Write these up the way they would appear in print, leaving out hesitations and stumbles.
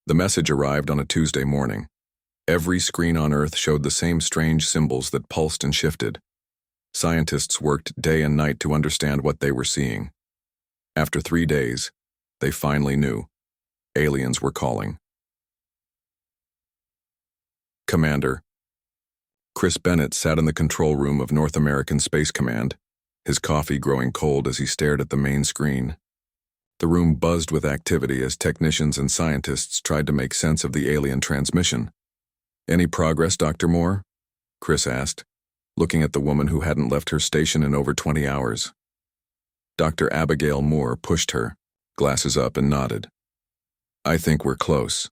The message arrived on a Tuesday morning. Every screen on Earth showed the same strange symbols that pulsed and shifted. Scientists worked day and night to understand what they were seeing. After 3 days, they finally knew. Aliens were calling. Commander. Chris Bennett sat in the control room of North American Space Command, his coffee growing cold as he stared at the main screen. The room buzzed with activity as technicians and scientists tried to make sense of the alien transmission. "Any progress, Dr. Moore?" Chris asked, looking at the woman who hadn't left her station in over 20 hours. Dr. Abigail Moore pushed her, glasses up, and nodded. "I think we're close."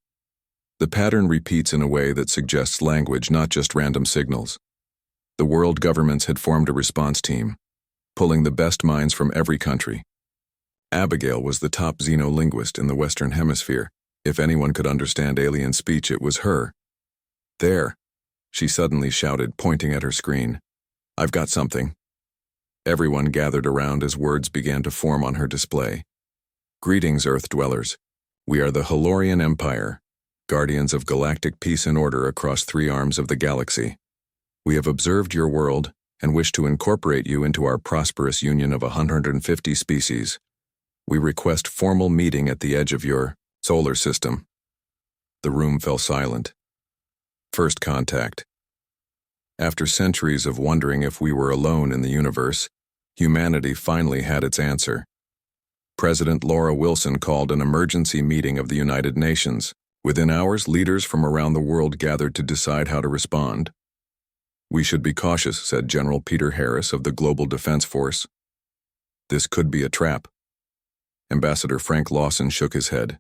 The pattern repeats in a way that suggests language, not just random signals. The world governments had formed a response team, pulling the best minds from every country. Abigail was the top xenolinguist in the Western Hemisphere. If anyone could understand alien speech, it was her. "There," she suddenly shouted, pointing at her screen. "I've got something." Everyone gathered around as words began to form on her display. "Greetings, Earth dwellers. We are the Halorian Empire, guardians of galactic peace and order across 3 arms of the galaxy. We have observed your world and wish to incorporate you into our prosperous union of 150 species. We request formal meeting at the edge of your solar system." The room fell silent. First contact. After centuries of wondering if we were alone in the universe, humanity finally had its answer. President Laura Wilson called an emergency meeting of the United Nations. Within hours, leaders from around the world gathered to decide how to respond. "We should be cautious," said General Peter Harris of the Global Defense Force. "This could be a trap." Ambassador Frank Lawson shook his head.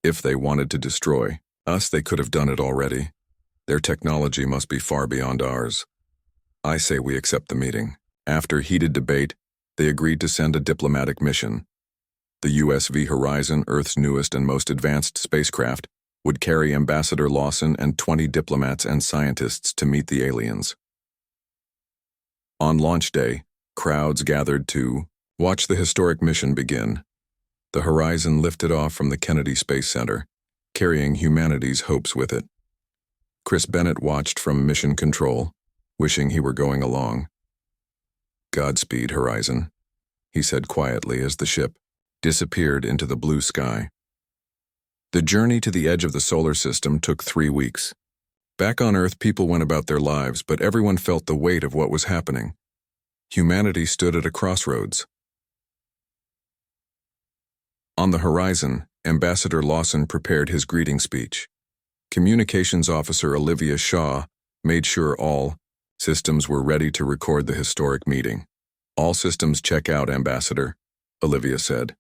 "If they wanted to destroy us, they could have done it already. Their technology must be far beyond ours. I say we accept the meeting." After heated debate, they agreed to send a diplomatic mission. The USV Horizon, Earth's newest and most advanced spacecraft, would carry Ambassador Lawson and 20 diplomats and scientists to meet the aliens. On launch day, crowds gathered to watch the historic mission begin. The Horizon lifted off from the Kennedy Space Center, carrying humanity's hopes with it. Chris Bennett watched from mission control, wishing he were going along. "Godspeed, Horizon," he said quietly as the ship disappeared into the blue sky. The journey to the edge of the solar system took 3 weeks. Back on Earth, people went about their lives, but everyone felt the weight of what was happening. Humanity stood at a crossroads. On the Horizon, Ambassador Lawson prepared his greeting speech. Communications Officer Olivia Shaw made sure all systems were ready to record the historic meeting. "All systems check out, Ambassador," Olivia said.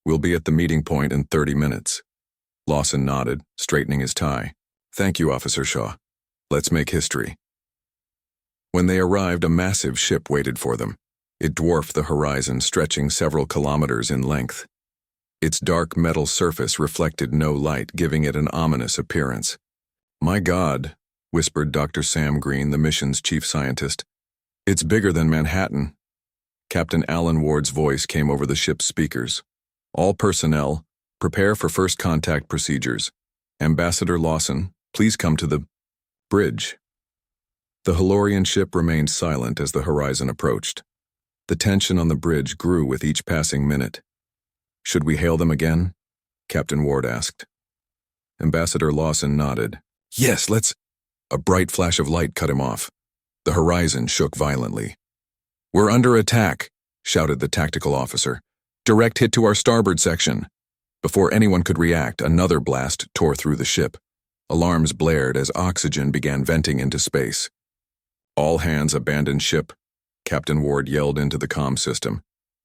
"We'll be at the meeting point in 30 minutes. Lawson nodded, straightening his tie. "Thank you, Officer Shaw. Let's make history." When they arrived, a massive ship waited for them. It dwarfed the Horizon, stretching several kilometers in length. Its dark metal surface reflected no light, giving it an ominous appearance. "My God," whispered Dr. Sam Green, the mission's chief scientist. "It's bigger than Manhattan." Captain Alan Ward's voice came over the ship's speakers. "All personnel, prepare for first contact procedures. Ambassador Lawson, please come to the bridge." The Halorian ship remained silent as the Horizon approached. The tension on the bridge grew with each passing minute. "Should we hail them again?" Captain Ward asked. Ambassador Lawson nodded. "Yes, let's—" A bright flash of light cut him off. The Horizon shook violently. "We're under attack," shouted the tactical officer. "Direct hit to our starboard section." Before anyone could react, another blast tore through the ship. Alarms blared as oxygen began venting into space. "All hands abandon ship," Captain Ward yelled into the comm system.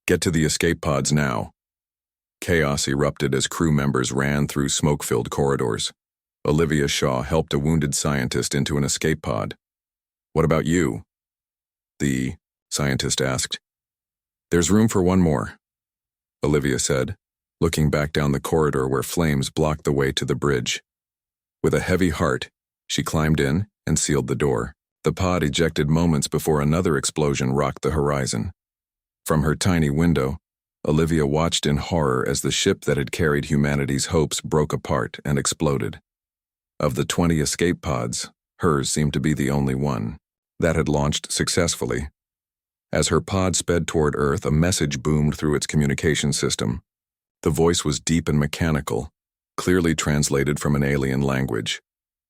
"Get to the escape pods now." Chaos erupted as crew members ran through smoke-filled corridors. Olivia Shaw helped a wounded scientist into an escape pod. "What about you?" the scientist asked. "There's room for one more," Olivia said, looking back down the corridor where flames blocked the way to the bridge. With a heavy heart, she climbed in and sealed the door. The pod ejected moments before another explosion rocked the Horizon. From her tiny window, Olivia watched in horror as the ship that had carried humanity's hopes broke apart and exploded. Of the 20 escape pods, hers seemed to be the only one that had launched successfully. As her pod sped toward Earth, a message boomed through its communication system. The voice was deep and mechanical, clearly translated from an alien language.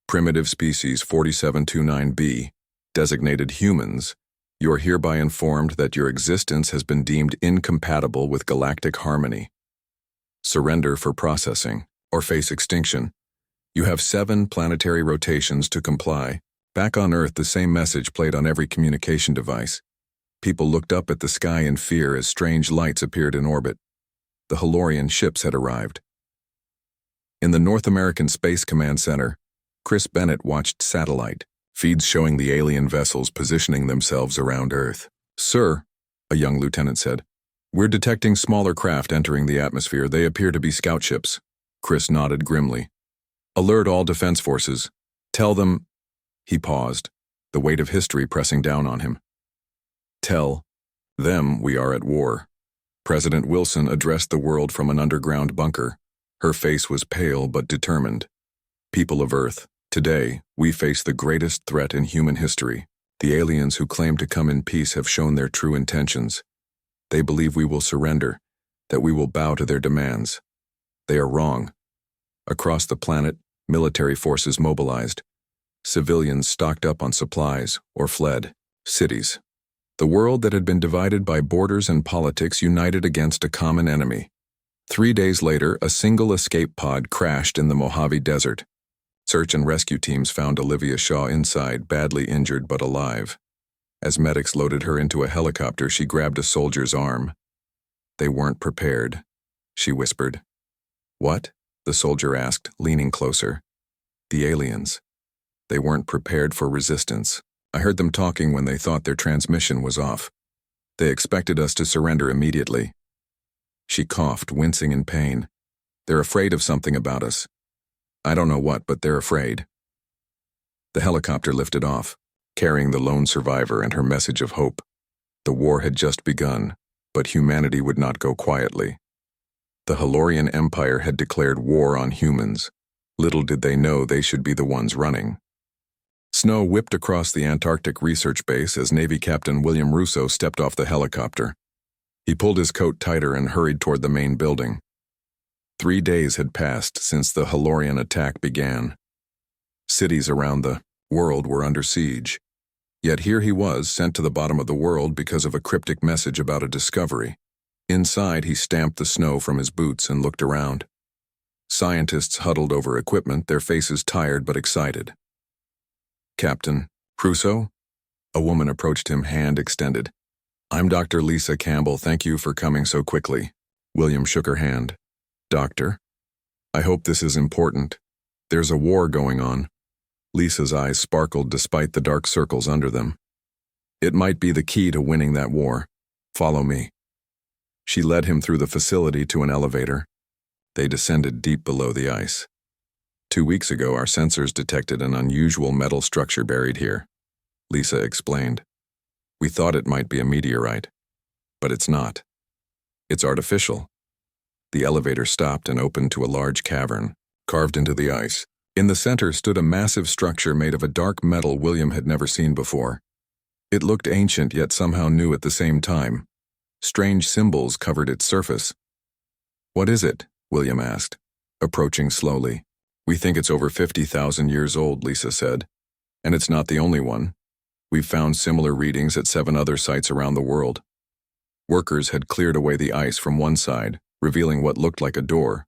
Primitive species 4729b, designated humans, you are hereby informed that your existence has been deemed incompatible with galactic harmony. Surrender for processing, or face extinction. You have 7 planetary rotations to comply. Back on Earth, the same message played on every communication device. People looked up at the sky in fear as strange lights appeared in orbit. The Halorian ships had arrived. In the North American Space Command Center, Chris Bennett watched satellite feeds showing the alien vessels positioning themselves around Earth. "Sir," a young lieutenant said, "we're detecting smaller craft entering the atmosphere. They appear to be scout ships." Chris nodded grimly. "Alert all defense forces. Tell them—" He paused, the weight of history pressing down on him. "Tell them we are at war." President Wilson addressed the world from an underground bunker. Her face was pale but determined. "People of Earth, today we face the greatest threat in human history. The aliens who claim to come in peace have shown their true intentions. They believe we will surrender, that we will bow to their demands. They are wrong. Across the planet, military forces mobilized. Civilians stocked up on supplies or fled. Cities. The world that had been divided by borders and politics united against a common enemy. 3 days later, a single escape pod crashed in the Mojave Desert. Search and rescue teams found Olivia Shaw inside, badly injured but alive. As medics loaded her into a helicopter, she grabbed a soldier's arm. "They weren't prepared," she whispered. "What?" the soldier asked, leaning closer. "The aliens. They weren't prepared for resistance. I heard them talking when they thought their transmission was off. They expected us to surrender immediately." She coughed, wincing in pain. "They're afraid of something about us. I don't know what, but they're afraid." The helicopter lifted off, carrying the lone survivor and her message of hope. The war had just begun, but humanity would not go quietly. The Halorian Empire had declared war on humans. Little did they know they should be the ones running. Snow whipped across the Antarctic research base as Navy Captain William Russo stepped off the helicopter. He pulled his coat tighter and hurried toward the main building. 3 days had passed since the Halorian attack began. Cities around the world were under siege. Yet here he was, sent to the bottom of the world because of a cryptic message about a discovery. Inside, he stamped the snow from his boots and looked around. Scientists huddled over equipment, their faces tired but excited. "Captain Russo?" A woman approached him, hand extended. "I'm Dr. Lisa Campbell. Thank you for coming so quickly." William shook her hand. "Doctor? I hope this is important. There's a war going on." Lisa's eyes sparkled despite the dark circles under them. "It might be the key to winning that war. Follow me." She led him through the facility to an elevator. They descended deep below the ice. 2 weeks ago, our sensors detected an unusual metal structure buried here, Lisa explained. "We thought it might be a meteorite, but it's not. It's artificial." The elevator stopped and opened to a large cavern, carved into the ice. In the center stood a massive structure made of a dark metal William had never seen before. It looked ancient yet somehow new at the same time. Strange symbols covered its surface. "What is it?" William asked, approaching slowly. "We think it's over 50,000 years old," Lisa said. "And it's not the only one. We've found similar readings at 7 other sites around the world." Workers had cleared away the ice from one side, revealing what looked like a door.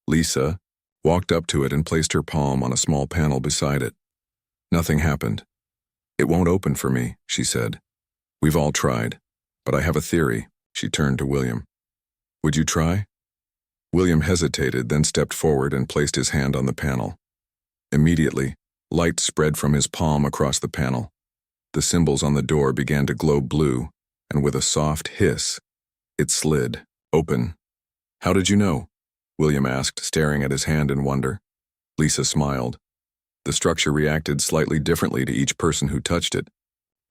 Lisa walked up to it and placed her palm on a small panel beside it. Nothing happened. "It won't open for me," she said. "We've all tried, but I have a theory." She turned to William. "Would you try?" William hesitated, then stepped forward and placed his hand on the panel. Immediately, light spread from his palm across the panel. The symbols on the door began to glow blue, and with a soft hiss, it slid open. "How did you know?" William asked, staring at his hand in wonder. Lisa smiled. The structure reacted slightly differently to each person who touched it.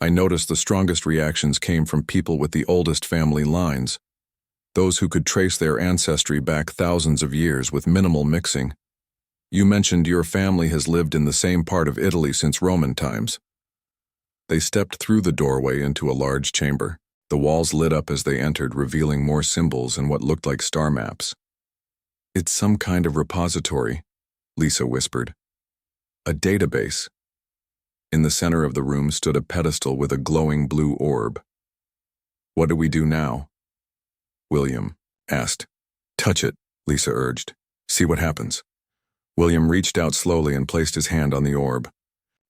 "I noticed the strongest reactions came from people with the oldest family lines. those who could trace their ancestry back thousands of years with minimal mixing. You mentioned your family has lived in the same part of Italy since Roman times. They stepped through the doorway into a large chamber. The walls lit up as they entered, revealing more symbols and what looked like star maps. It's some kind of repository, Lisa whispered. A database. In the center of the room stood a pedestal with a glowing blue orb. What do we do now? William asked. Touch it, Lisa urged. See what happens. William reached out slowly and placed his hand on the orb.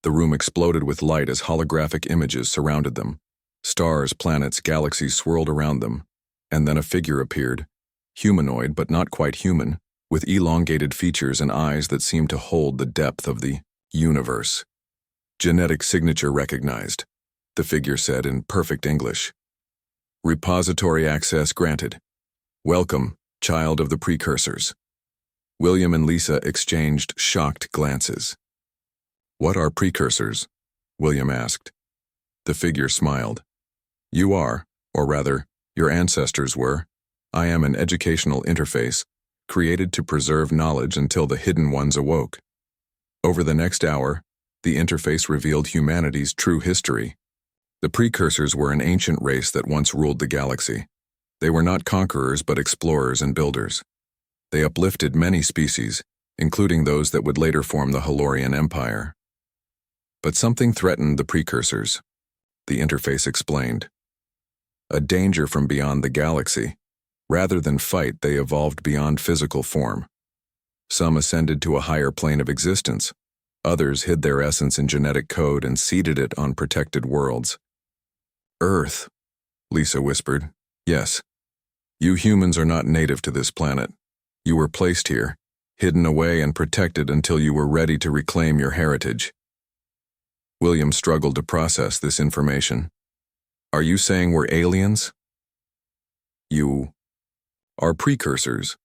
The room exploded with light as holographic images surrounded them. Stars, planets, galaxies swirled around them, and then a figure appeared, humanoid but not quite human, with elongated features and eyes that seemed to hold the depth of the universe. Genetic signature recognized, the figure said in perfect English. Repository access granted. Welcome, child of the precursors. William and Lisa exchanged shocked glances. What are precursors? William asked. The figure smiled. You are, or rather, your ancestors were. I am an educational interface, created to preserve knowledge until the hidden ones awoke. Over the next hour, the interface revealed humanity's true history. The precursors were an ancient race that once ruled the galaxy. They were not conquerors but explorers and builders. They uplifted many species, including those that would later form the Halorian Empire. But something threatened the precursors. The interface explained. A danger from beyond the galaxy. Rather than fight, they evolved beyond physical form. Some ascended to a higher plane of existence. Others hid their essence in genetic code and seeded it on protected worlds. Earth, Lisa whispered. Yes. You humans are not native to this planet. You were placed here, hidden away and protected until you were ready to reclaim your heritage. William struggled to process this information. Are you saying we're aliens? You are precursors.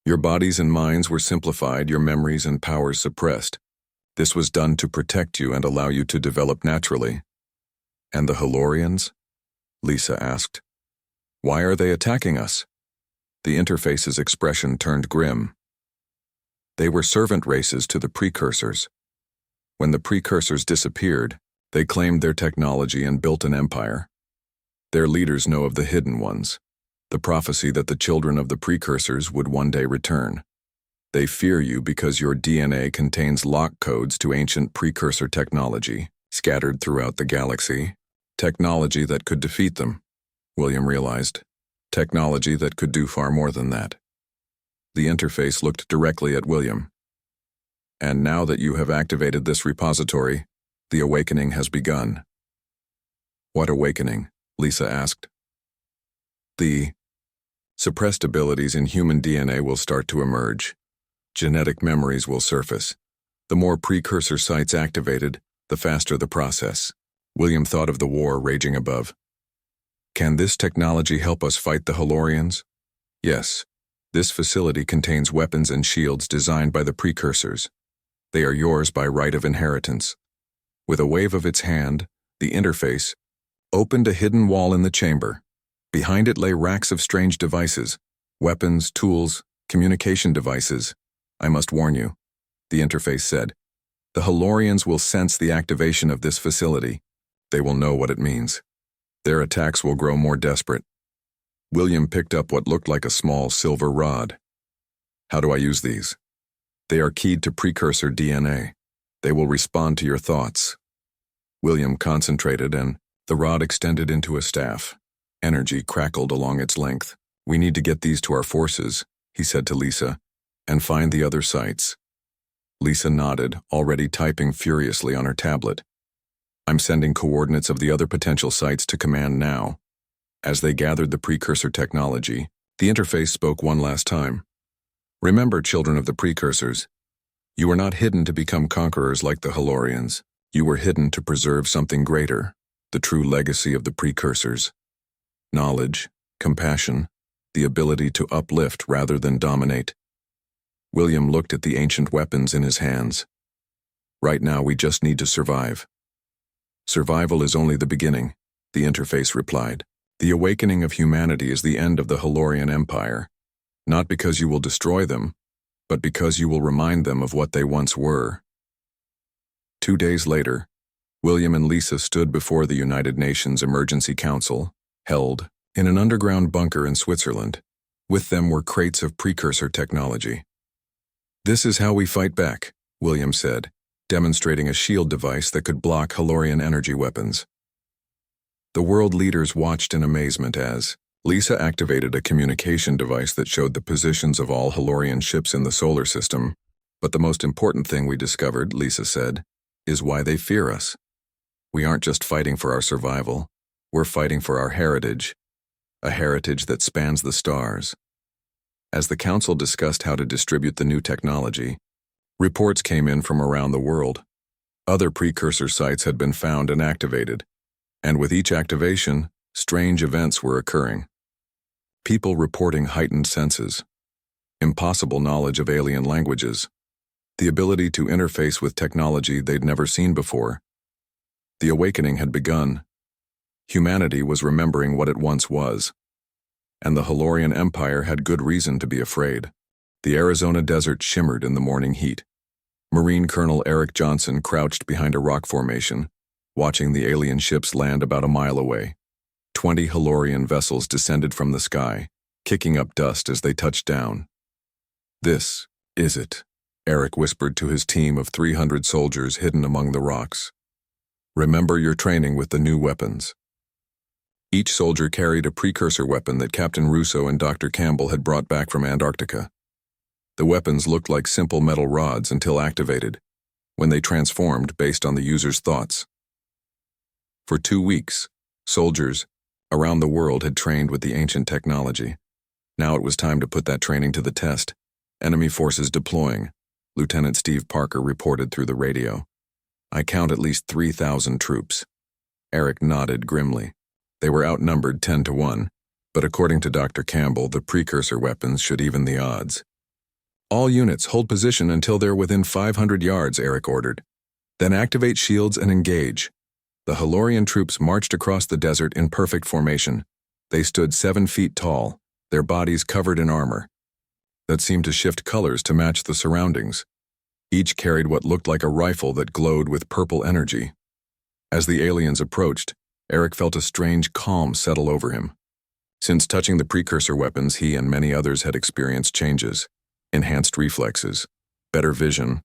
Your bodies and minds were simplified, your memories and powers suppressed. This was done to protect you and allow you to develop naturally. And the Halorians? Lisa asked. Why are they attacking us? The interface's expression turned grim. They were servant races to the precursors. When the precursors disappeared, they claimed their technology and built an empire. Their leaders know of the hidden ones, the prophecy that the children of the precursors would one day return. They fear you because your DNA contains lock codes to ancient precursor technology, scattered throughout the galaxy. Technology that could defeat them, William realized. Technology that could do far more than that. The interface looked directly at William. And now that you have activated this repository, the awakening has begun. What awakening? Lisa asked. The suppressed abilities in human DNA will start to emerge. Genetic memories will surface. The more precursor sites activated, the faster the process. William thought of the war raging above. Can this technology help us fight the Halorians? Yes. This facility contains weapons and shields designed by the precursors. They are yours by right of inheritance. With a wave of its hand, the interface opened a hidden wall in the chamber. Behind it lay racks of strange devices, weapons, tools, communication devices. I must warn you, the interface said. The Halorians will sense the activation of this facility. They will know what it means. Their attacks will grow more desperate. William picked up what looked like a small silver rod. How do I use these? They are keyed to precursor DNA. They will respond to your thoughts. William concentrated and the rod extended into a staff. Energy crackled along its length. We need to get these to our forces, he said to Lisa, and find the other sites. Lisa nodded, already typing furiously on her tablet. I'm sending coordinates of the other potential sites to command now. As they gathered the precursor technology, the interface spoke one last time. Remember, children of the precursors, you were not hidden to become conquerors like the Halorians. You were hidden to preserve something greater, the true legacy of the precursors. Knowledge, compassion, the ability to uplift rather than dominate. William looked at the ancient weapons in his hands. Right now, we just need to survive. Survival is only the beginning, the interface replied. The awakening of humanity is the end of the Halorian Empire, not because you will destroy them, but because you will remind them of what they once were. 2 days later, William and Lisa stood before the United Nations Emergency Council, held in an underground bunker in Switzerland. With them were crates of precursor technology. "This is how we fight back," William said, demonstrating a shield device that could block Halorian energy weapons. The world leaders watched in amazement as Lisa activated a communication device that showed the positions of all Halorian ships in the solar system. "But the most important thing we discovered," Lisa said, "is why they fear us. We aren't just fighting for our survival, we're fighting for our heritage, a heritage that spans the stars." As the council discussed how to distribute the new technology, reports came in from around the world. Other precursor sites had been found and activated, and with each activation, strange events were occurring. People reporting heightened senses, impossible knowledge of alien languages, the ability to interface with technology they'd never seen before. The awakening had begun. Humanity was remembering what it once was, and the Halorian Empire had good reason to be afraid. The Arizona desert shimmered in the morning heat. Marine Colonel Eric Johnson crouched behind a rock formation, watching the alien ships land about a mile away. 20 Halorian vessels descended from the sky, kicking up dust as they touched down. "This is it," Eric whispered to his team of 300 soldiers hidden among the rocks. "Remember your training with the new weapons." Each soldier carried a precursor weapon that Captain Russo and Dr. Campbell had brought back from Antarctica. The weapons looked like simple metal rods until activated, when they transformed based on the user's thoughts. For 2 weeks, soldiers around the world had trained with the ancient technology. Now it was time to put that training to the test. "Enemy forces deploying," Lieutenant Steve Parker reported through the radio. "I count at least 3,000 troops." Eric nodded grimly. They were outnumbered 10 to 1, but according to Dr. Campbell, the precursor weapons should even the odds. "All units hold position until they're within 500 yards, Eric ordered. "Then activate shields and engage." The Halorian troops marched across the desert in perfect formation. They stood 7 feet tall, their bodies covered in armor that seemed to shift colors to match the surroundings. Each carried what looked like a rifle that glowed with purple energy. As the aliens approached, Eric felt a strange calm settle over him. Since touching the precursor weapons, he and many others had experienced changes, enhanced reflexes, better vision,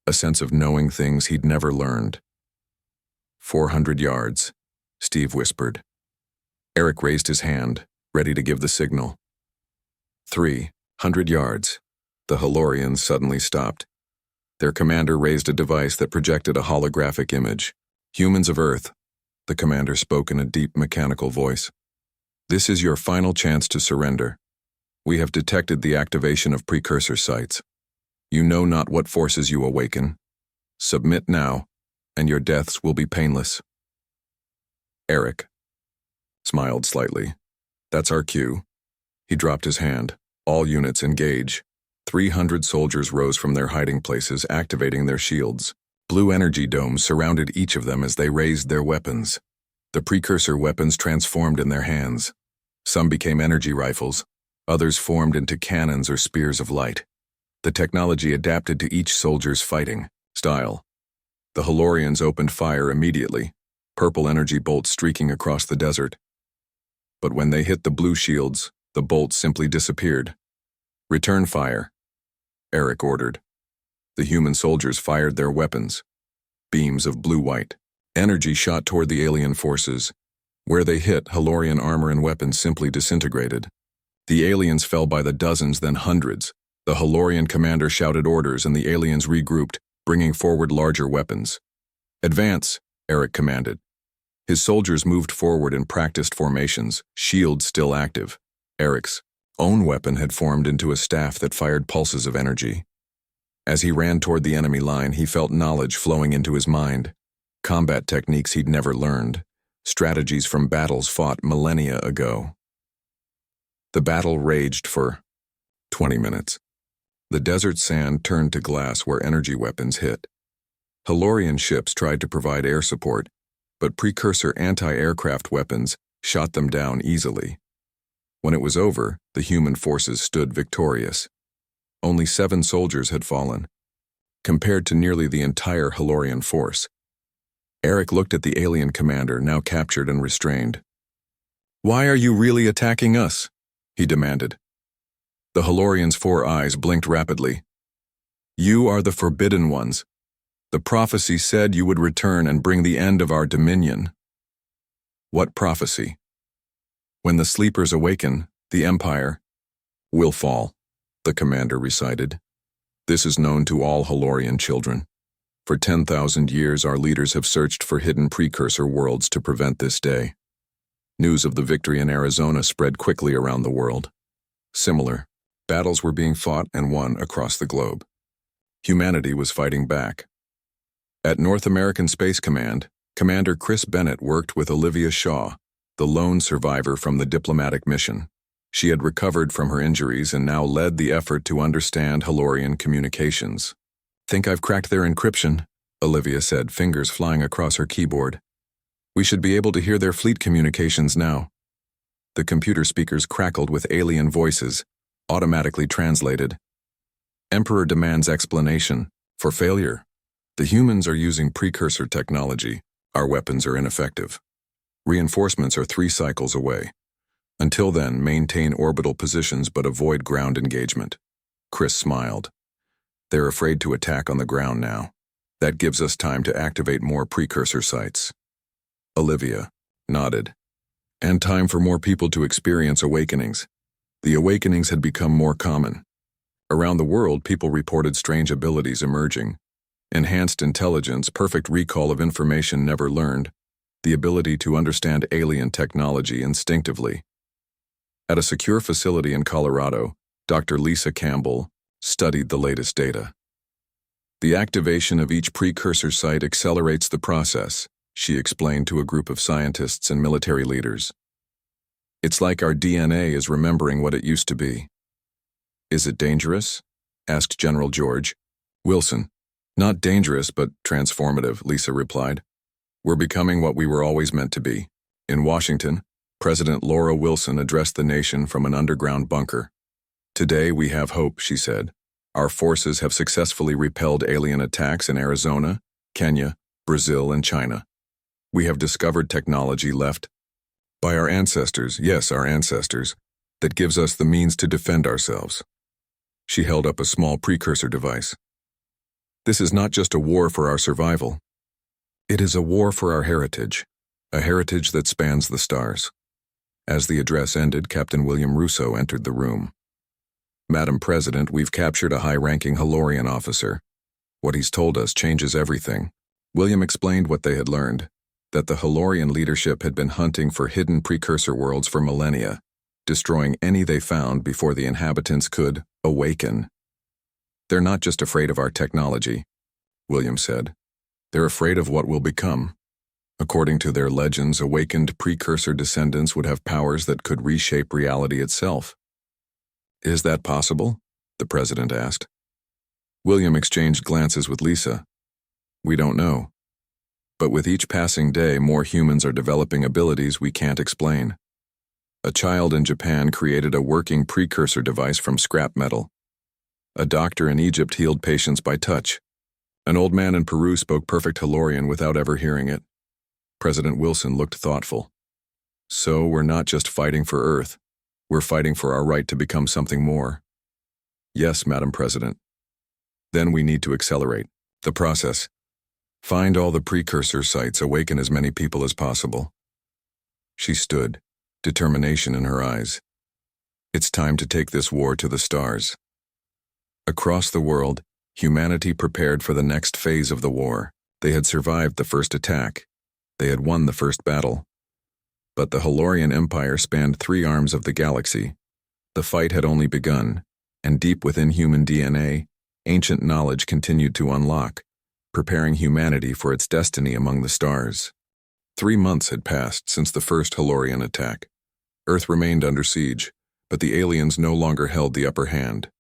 a sense of knowing things he'd never learned. 400 yards, Steve whispered. Eric raised his hand, ready to give the signal. 300 yards. The Halorians suddenly stopped. Their commander raised a device that projected a holographic image. "Humans of Earth," the commander spoke in a deep mechanical voice. "This is your final chance to surrender. We have detected the activation of precursor sites. You know not what forces you awaken. Submit now, and your deaths will be painless." Eric smiled slightly. "That's our cue." He dropped his hand. "All units engage." 300 soldiers rose from their hiding places, activating their shields. Blue energy domes surrounded each of them as they raised their weapons. The precursor weapons transformed in their hands. Some became energy rifles, others formed into cannons or spears of light. The technology adapted to each soldier's fighting style. The Halorians opened fire immediately, purple energy bolts streaking across the desert. But when they hit the blue shields, the bolts simply disappeared. "Return fire," Eric ordered. The human soldiers fired their weapons. Beams of blue-white energy shot toward the alien forces. Where they hit, Halorian armor and weapons simply disintegrated. The aliens fell by the dozens, then hundreds. The Halorian commander shouted orders and the aliens regrouped, bringing forward larger weapons. "Advance," Eric commanded. His soldiers moved forward in practiced formations, shields still active. Eric's own weapon had formed into a staff that fired pulses of energy. As he ran toward the enemy line, he felt knowledge flowing into his mind. Combat techniques he'd never learned, strategies from battles fought millennia ago. The battle raged for 20 minutes. The desert sand turned to glass where energy weapons hit. Halorian ships tried to provide air support, but precursor anti-aircraft weapons shot them down easily. When it was over, the human forces stood victorious. Only 7 soldiers had fallen, compared to nearly the entire Halorian force. Eric looked at the alien commander, now captured and restrained. "Why are you really attacking us?" he demanded. The Halorian's 4 eyes blinked rapidly. "You are the Forbidden Ones. The prophecy said you would return and bring the end of our dominion." "What prophecy?" "When the sleepers awaken, the Empire will fall," the commander recited. "This is known to all Halorian children. For 10,000 years our leaders have searched for hidden precursor worlds to prevent this day." News of the victory in Arizona spread quickly around the world. Similar battles were being fought and won across the globe. Humanity was fighting back. At North American Space Command, Commander Chris Bennett worked with Olivia Shaw, the lone survivor from the diplomatic mission. She had recovered from her injuries and now led the effort to understand Halorian communications. "Think I've cracked their encryption," Olivia said, fingers flying across her keyboard. "We should be able to hear their fleet communications now." The computer speakers crackled with alien voices, automatically translated. "Emperor demands explanation. For failure. The humans are using precursor technology. Our weapons are ineffective. Reinforcements are 3 cycles away. Until then, maintain orbital positions but avoid ground engagement." Chris smiled. "They're afraid to attack on the ground now. That gives us time to activate more precursor sites." Olivia nodded. "And time for more people to experience awakenings." The awakenings had become more common. Around the world, people reported strange abilities emerging. Enhanced intelligence, perfect recall of information never learned, the ability to understand alien technology instinctively. At a secure facility in Colorado, Dr. Lisa Campbell studied the latest data. "The activation of each precursor site accelerates the process," she explained to a group of scientists and military leaders. "It's like our DNA is remembering what it used to be." "Is it dangerous?" asked General George Wilson. "Not dangerous, but transformative," Lisa replied. "We're becoming what we were always meant to be." In Washington, President Laura Wilson addressed the nation from an underground bunker. "Today we have hope," she said. "Our forces have successfully repelled alien attacks in Arizona, Kenya, Brazil, and China. We have discovered technology left by our ancestors, yes, our ancestors, that gives us the means to defend ourselves." She held up a small precursor device. "This is not just a war for our survival. It is a war for our heritage, a heritage that spans the stars." As the address ended, Captain William Russo entered the room. "Madam President, we've captured a high-ranking Halorian officer. What he's told us changes everything." William explained what they had learned, that the Halorian leadership had been hunting for hidden precursor worlds for millennia, destroying any they found before the inhabitants could awaken. "They're not just afraid of our technology," William said. "They're afraid of what will become. According to their legends, awakened precursor descendants would have powers that could reshape reality itself." "Is that possible?" the president asked. William exchanged glances with Lisa. "We don't know. But with each passing day, more humans are developing abilities we can't explain. A child in Japan created a working precursor device from scrap metal. A doctor in Egypt healed patients by touch. An old man in Peru spoke perfect Halorian without ever hearing it." President Wilson looked thoughtful. "So we're not just fighting for Earth. We're fighting for our right to become something more." "Yes, Madam President." "Then we need to accelerate the process. Find all the precursor sites, awaken as many people as possible." She stood, determination in her eyes. "It's time to take this war to the stars." Across the world, humanity prepared for the next phase of the war. They had survived the first attack. They had won the first battle. But the Halorian Empire spanned 3 arms of the galaxy. The fight had only begun, and deep within human DNA, ancient knowledge continued to unlock, preparing humanity for its destiny among the stars. 3 months had passed since the first Halorian attack. Earth remained under siege, but the aliens no longer held the upper hand.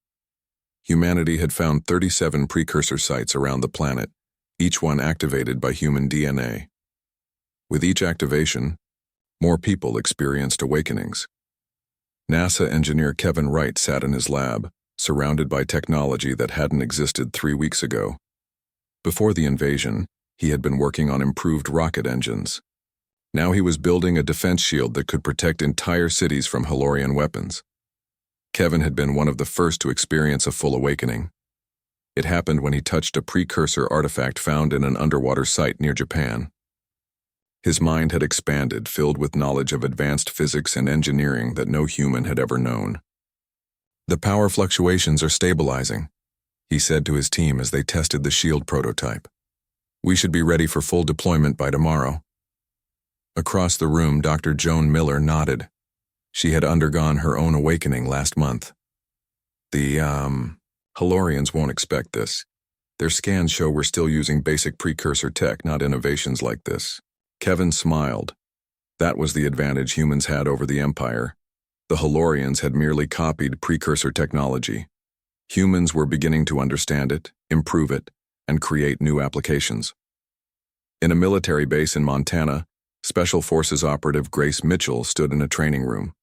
Humanity had found 37 precursor sites around the planet, each one activated by human DNA. With each activation, More people experienced awakenings. NASA engineer Kevin Wright sat in his lab, surrounded by technology that hadn't existed 3 weeks ago. Before the invasion, he had been working on improved rocket engines. Now he was building a defense shield that could protect entire cities from Halorian weapons. Kevin had been one of the first to experience a full awakening. It happened when he touched a precursor artifact found in an underwater site near Japan. His mind had expanded, filled with knowledge of advanced physics and engineering that no human had ever known. "The power fluctuations are stabilizing," he said to his team as they tested the shield prototype. "We should be ready for full deployment by tomorrow." Across the room, Dr. Joan Miller nodded. She had undergone her own awakening last month. "The, Halorians won't expect this. Their scans show we're still using basic precursor tech, not innovations like this." Kevin smiled. That was the advantage humans had over the Empire. The Halorians had merely copied precursor technology. Humans were beginning to understand it, improve it, and create new applications. In a military base in Montana, Special Forces operative Grace Mitchell stood in a training room.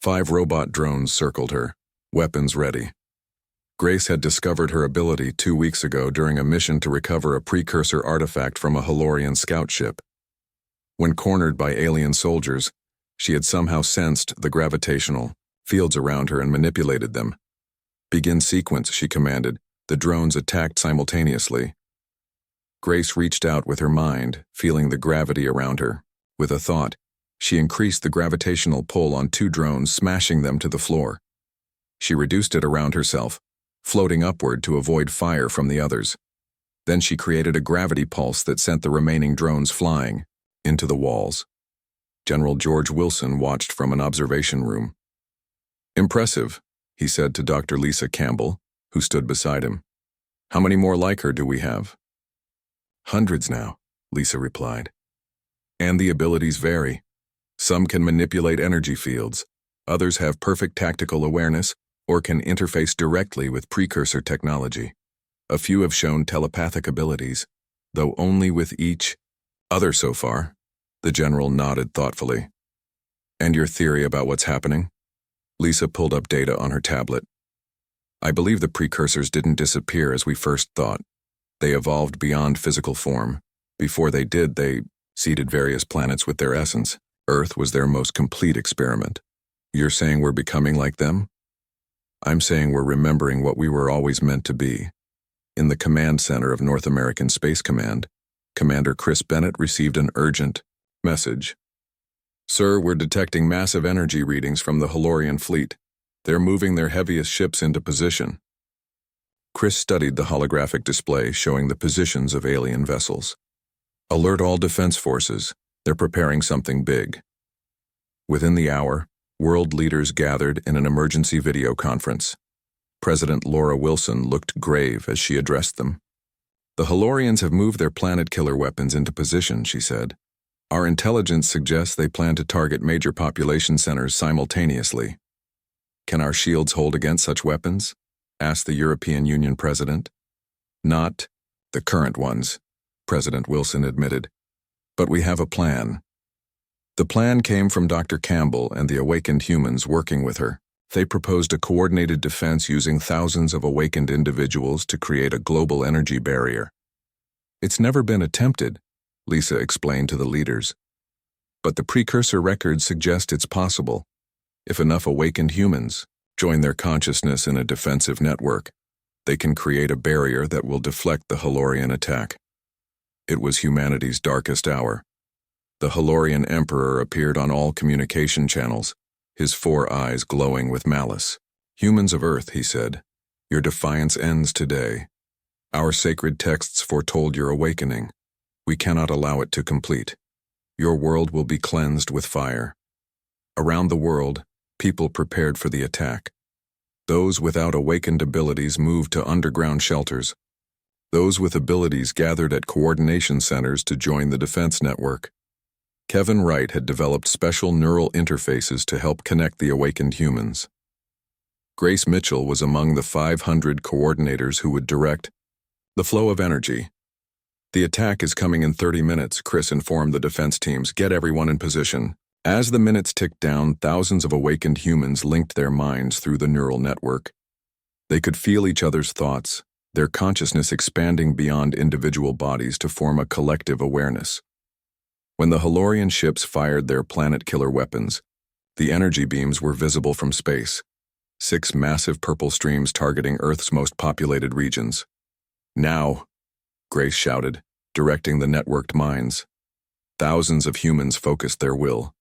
5 robot drones circled her, weapons ready. Grace had discovered her ability 2 weeks ago during a mission to recover a precursor artifact from a Halorian scout ship. When cornered by alien soldiers, she had somehow sensed the gravitational fields around her and manipulated them. "Begin sequence," she commanded. The drones attacked simultaneously. Grace reached out with her mind, feeling the gravity around her. With a thought, she increased the gravitational pull on 2 drones, smashing them to the floor. She reduced it around herself, floating upward to avoid fire from the others. Then she created a gravity pulse that sent the remaining drones flying into the walls. General George Wilson watched from an observation room. "Impressive," he said to Dr. Lisa Campbell, who stood beside him. "How many more like her do we have?" "Hundreds now," Lisa replied. "And the abilities vary. Some can manipulate energy fields, others have perfect tactical awareness, or can interface directly with precursor technology. A few have shown telepathic abilities, though only with each other so far." The general nodded thoughtfully. "And your theory about what's happening?" Lisa pulled up data on her tablet. "I believe the precursors didn't disappear as we first thought. They evolved beyond physical form. Before they did, they seeded various planets with their essence. Earth was their most complete experiment. You're saying we're becoming like them?" "I'm saying we're remembering what we were always meant to be." In the command center of North American Space Command, Commander Chris Bennett received an urgent message. "Sir, we're detecting massive energy readings from the Halorian fleet. They're moving their heaviest ships into position." Chris studied the holographic display showing the positions of alien vessels. "Alert all defense forces. They're preparing something big." Within the hour, world leaders gathered in an emergency video conference. President Laura Wilson looked grave as she addressed them. "The Halorians have moved their planet-killer weapons into position," she said. "Our intelligence suggests they plan to target major population centers simultaneously." "Can our shields hold against such weapons?" asked the European Union president. "Not the current ones," President Wilson admitted. "But we have a plan." The plan came from Dr. Campbell and the awakened humans working with her. They proposed a coordinated defense using thousands of awakened individuals to create a global energy barrier. "It's never been attempted," Lisa explained to the leaders. "But the precursor records suggest it's possible. If enough awakened humans join their consciousness in a defensive network, they can create a barrier that will deflect the Halorian attack." It was humanity's darkest hour. The Halorian Emperor appeared on all communication channels, his 4 eyes glowing with malice. "Humans of Earth," he said, "your defiance ends today. Our sacred texts foretold your awakening. We cannot allow it to complete. Your world will be cleansed with fire." Around the world, people prepared for the attack. Those without awakened abilities moved to underground shelters. Those with abilities gathered at coordination centers to join the defense network. Kevin Wright had developed special neural interfaces to help connect the awakened humans. Grace Mitchell was among the 500 coordinators who would direct the flow of energy. "The attack is coming in 30 minutes, Chris informed the defense teams. "Get everyone in position. As the minutes ticked down, thousands of awakened humans linked their minds through the neural network. They could feel each other's thoughts, their consciousness expanding beyond individual bodies to form a collective awareness. When the Halorian ships fired their planet-killer weapons, the energy beams were visible from space, 6 massive purple streams targeting Earth's most populated regions. "Now," Grace shouted, directing the networked minds. Thousands of humans focused their will.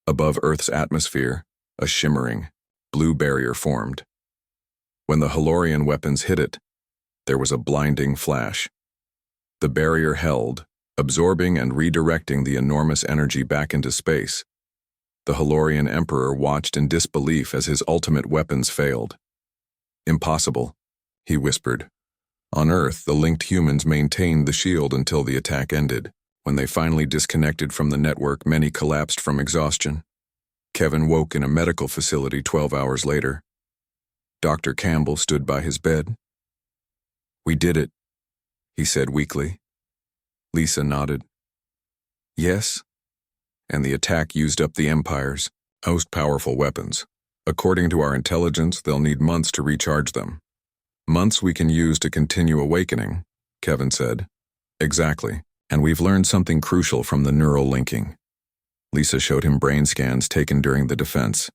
Above Earth's atmosphere, a shimmering, blue barrier formed. When the Halorian weapons hit it, there was a blinding flash. The barrier held, absorbing and redirecting the enormous energy back into space. The Halorian Emperor watched in disbelief as his ultimate weapons failed. "Impossible," he whispered. On Earth, the linked humans maintained the shield until the attack ended. When they finally disconnected from the network, many collapsed from exhaustion. Kevin woke in a medical facility 12 hours later. Dr. Campbell stood by his bed. "We did it," he said weakly. Lisa nodded. "Yes." "And the attack used up the Empire's most powerful weapons. According to our intelligence, they'll need months to recharge them." "Months we can use to continue awakening," Kevin said. "Exactly. And we've learned something crucial from the neural linking." Lisa showed him brain scans taken during the defense.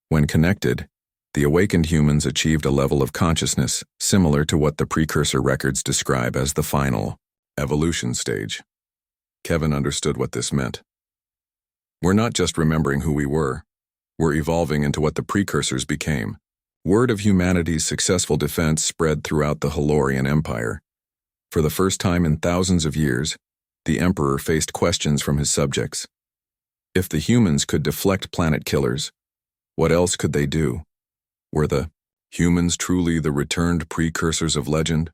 When connected, the awakened humans achieved a level of consciousness similar to what the precursor records describe as the final evolution stage. Kevin understood what this meant. "We're not just remembering who we were. We're evolving into what the precursors became." Word of humanity's successful defense spread throughout the Halorian Empire. For the first time in thousands of years, the Emperor faced questions from his subjects. If the humans could deflect planet killers, what else could they do? Were the humans truly the returned precursors of legend?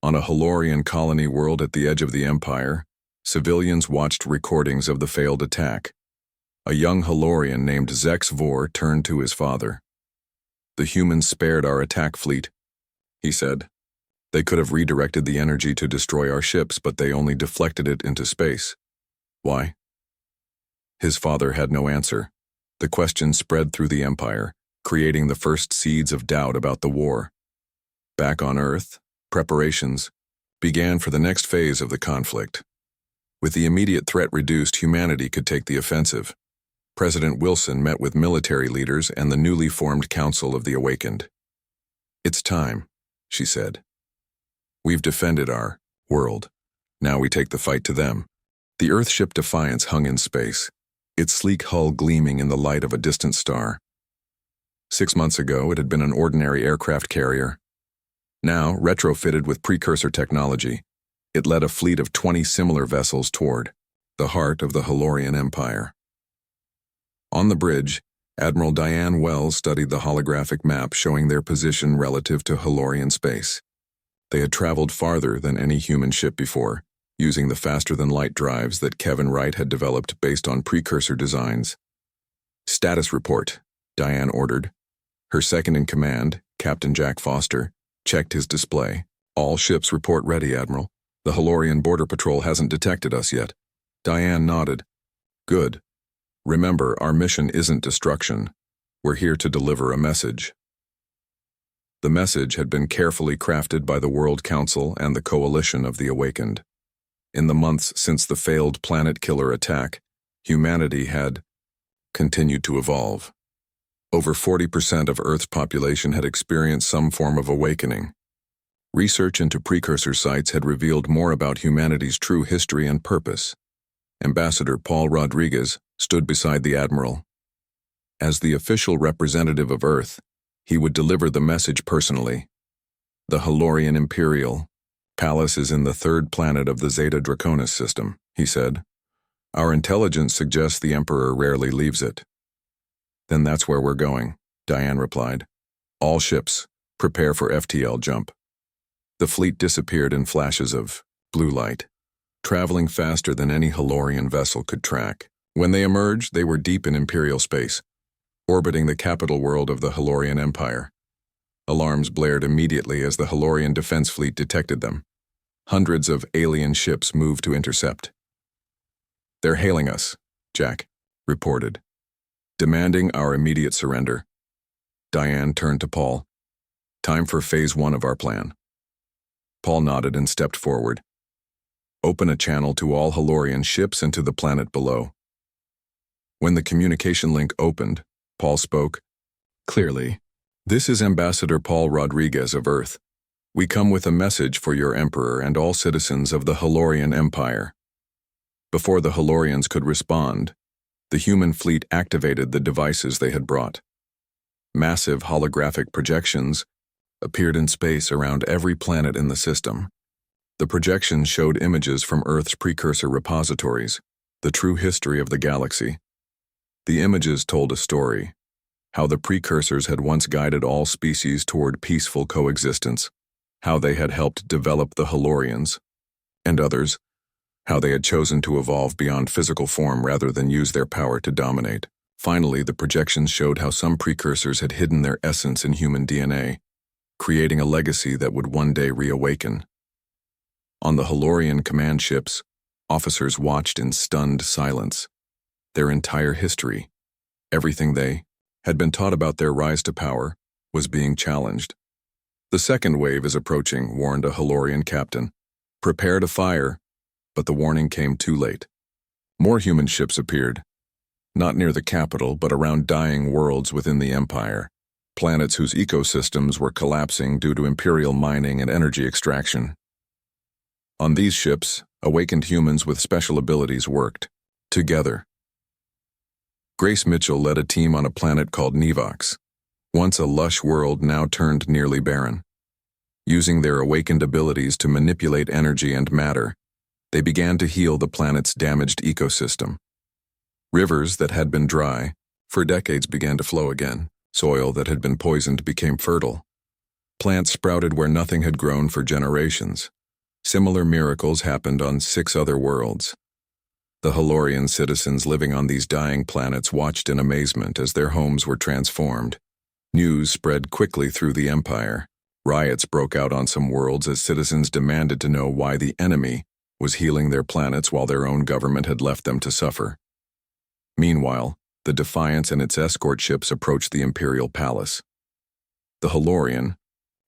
On a Halorian colony world at the edge of the Empire, civilians watched recordings of the failed attack. A young Halorian named Zex Vor turned to his father. "The humans spared our attack fleet," he said. "They could have redirected the energy to destroy our ships, but they only deflected it into space. Why?" His father had no answer. The question spread through the Empire, creating the first seeds of doubt about the war. Back on Earth, preparations began for the next phase of the conflict. With the immediate threat reduced, humanity could take the offensive. President Wilson met with military leaders and the newly formed Council of the Awakened. "It's time," she said. "We've defended our world. Now we take the fight to them." The Earthship Defiance hung in space, its sleek hull gleaming in the light of a distant star. 6 months ago, it had been an ordinary aircraft carrier. Now, retrofitted with precursor technology, it led a fleet of 20 similar vessels toward the heart of the Halorian Empire. On the bridge, Admiral Diane Wells studied the holographic map showing their position relative to Halorian space. They had traveled farther than any human ship before, using the faster-than-light drives that Kevin Wright had developed based on precursor designs. "Status report," Diane ordered. Her second-in-command, Captain Jack Foster, checked his display. "All ships report ready, Admiral. The Halorian Border Patrol hasn't detected us yet." Diane nodded. "Good. Remember, our mission isn't destruction. We're here to deliver a message." The message had been carefully crafted by the World Council and the Coalition of the Awakened. In the months since the failed planet-killer attack, humanity had continued to evolve. Over 40% of Earth's population had experienced some form of awakening. Research into precursor sites had revealed more about humanity's true history and purpose. Ambassador Paul Rodriguez stood beside the Admiral. As the official representative of Earth, he would deliver the message personally. "The Halorian Imperial Palace is in the 3rd planet of the Zeta Draconis system," he said. "Our intelligence suggests the Emperor rarely leaves it." "Then that's where we're going," Diane replied. "All ships, prepare for FTL jump." The fleet disappeared in flashes of blue light, traveling faster than any Halorian vessel could track. When they emerged, they were deep in Imperial space, orbiting the capital world of the Halorian Empire. Alarms blared immediately as the Halorian defense fleet detected them. Hundreds of alien ships moved to intercept. "They're hailing us," Jack, reported, demanding our immediate surrender. Diane turned to Paul. Time for phase 1 of our plan. Paul nodded and stepped forward. Open a channel to all Halorian ships and to the planet below. When the communication link opened, Paul spoke. Clearly, this is Ambassador Paul Rodriguez of Earth. We come with a message for your Emperor and all citizens of the Halorian Empire. Before the Halorians could respond, the human fleet activated the devices they had brought. Massive holographic projections appeared in space around every planet in the system. The projections showed images from Earth's precursor repositories, the true history of the galaxy. The images told a story, how the precursors had once guided all species toward peaceful coexistence, how they had helped develop the Halorians, and others, how they had chosen to evolve beyond physical form rather than use their power to dominate. Finally, the projections showed how some precursors had hidden their essence in human DNA, creating a legacy that would one day reawaken. On the Halorian command ships, officers watched in stunned silence. Their entire history, everything they had been taught about their rise to power, was being challenged. The second wave is approaching, warned a Halorian captain. Prepare to fire, but the warning came too late. More human ships appeared, not near the capital but around dying worlds within the Empire, planets whose ecosystems were collapsing due to imperial mining and energy extraction. On these ships, awakened humans with special abilities worked together. Grace Mitchell led a team on a planet called Nevox, once a lush world now turned nearly barren. Using their awakened abilities to manipulate energy and matter, they began to heal the planet's damaged ecosystem. Rivers that had been dry for decades began to flow again. Soil that had been poisoned became fertile. Plants sprouted where nothing had grown for generations. Similar miracles happened on 6 other worlds. The Halorian citizens living on these dying planets watched in amazement as their homes were transformed. News spread quickly through the Empire. Riots broke out on some worlds as citizens demanded to know why the enemy was healing their planets while their own government had left them to suffer. Meanwhile, the Defiance and its escort ships approached the Imperial Palace. The Halorian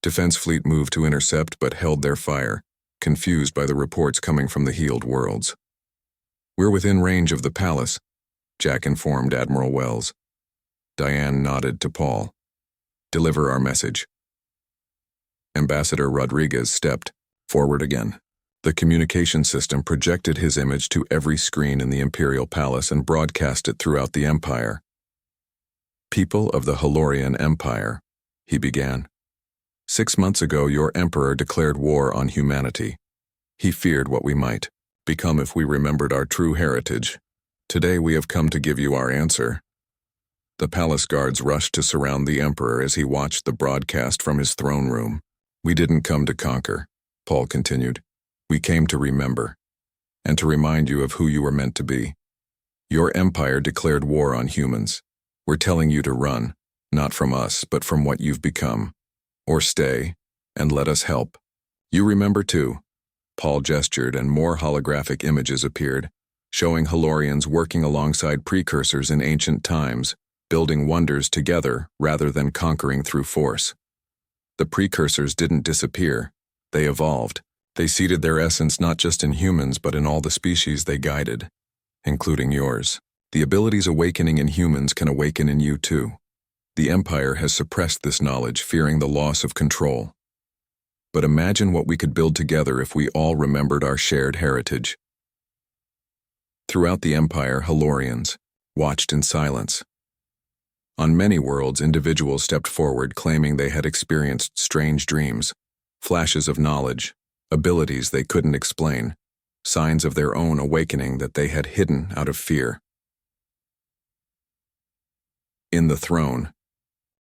defense fleet moved to intercept but held their fire, confused by the reports coming from the healed worlds. We're within range of the palace, Jack informed Admiral Wells. Diane nodded to Paul. Deliver our message. Ambassador Rodriguez stepped forward again. The communication system projected his image to every screen in the Imperial Palace and broadcast it throughout the Empire. People of the Halorian Empire, he began. 6 months ago, your Emperor declared war on humanity. He feared what we might become if we remembered our true heritage. Today we have come to give you our answer. The palace guards rushed to surround the Emperor as he watched the broadcast from his throne room. We didn't come to conquer, Paul continued. We came to remember, and to remind you of who you were meant to be. Your empire declared war on humans. We're telling you to run, not from us, but from what you've become. Or stay, and let us help. You remember too. Paul gestured and more holographic images appeared, showing Halorians working alongside precursors in ancient times, building wonders together rather than conquering through force. The precursors didn't disappear. They evolved. They seeded their essence not just in humans but in all the species they guided, including yours. The abilities awakening in humans can awaken in you too. The Empire has suppressed this knowledge, fearing the loss of control. But imagine what we could build together if we all remembered our shared heritage. Throughout the Empire, Halorians watched in silence. On many worlds, individuals stepped forward claiming they had experienced strange dreams, flashes of knowledge, abilities they couldn't explain, signs of their own awakening that they had hidden out of fear. In the throne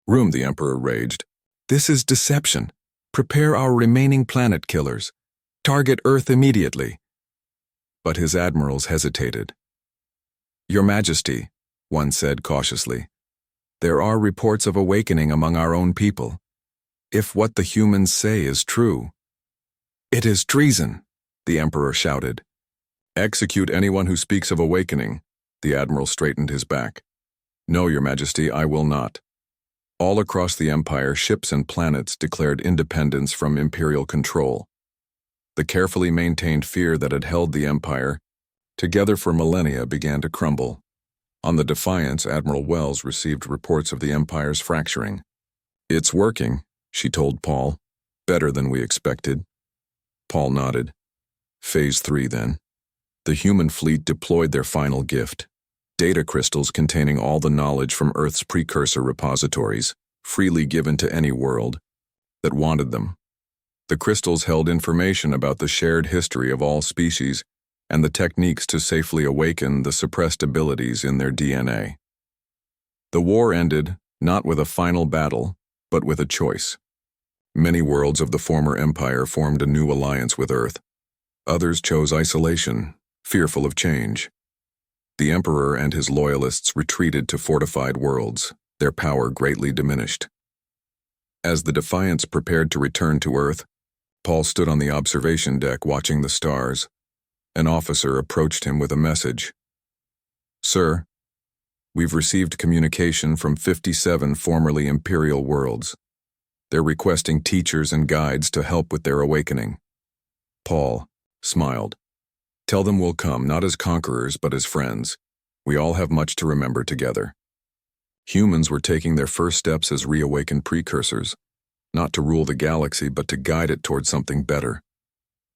room, the Emperor raged. This is deception. Prepare our remaining planet killers. Target Earth immediately. But his admirals hesitated. Your Majesty, one said cautiously, there are reports of awakening among our own people. If what the humans say is true. It is treason, the Emperor shouted. Execute anyone who speaks of awakening, The admiral straightened his back. "No, Your Majesty, I will not." All across the Empire, ships and planets declared independence from imperial control. The carefully maintained fear that had held the Empire together for millennia began to crumble. On the Defiance, Admiral Wells received reports of the Empire's fracturing. "It's working," she told Paul. "Better than we expected." Paul nodded. Phase 3, then. The human fleet deployed their final gift: data crystals containing all the knowledge from Earth's precursor repositories, freely given to any world that wanted them. The crystals held information about the shared history of all species and the techniques to safely awaken the suppressed abilities in their DNA. The war ended, not with a final battle, but with a choice. Many worlds of the former Empire formed a new alliance with Earth. Others chose isolation, fearful of change. The Emperor and his loyalists retreated to fortified worlds, their power greatly diminished. As the Defiance prepared to return to Earth, Paul stood on the observation deck watching the stars. An officer approached him with a message. "Sir, we've received communication from 57 formerly Imperial worlds. They're requesting teachers and guides to help with their awakening." Paul smiled. "Tell them we'll come, not as conquerors, but as friends. We all have much to remember together." Humans were taking their first steps as reawakened precursors, not to rule the galaxy, but to guide it toward something better,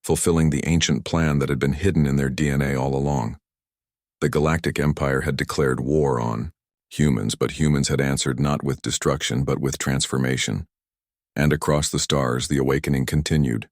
fulfilling the ancient plan that had been hidden in their DNA all along. The Galactic Empire had declared war on humans, but humans had answered not with destruction, but with transformation. And across the stars, the awakening continued.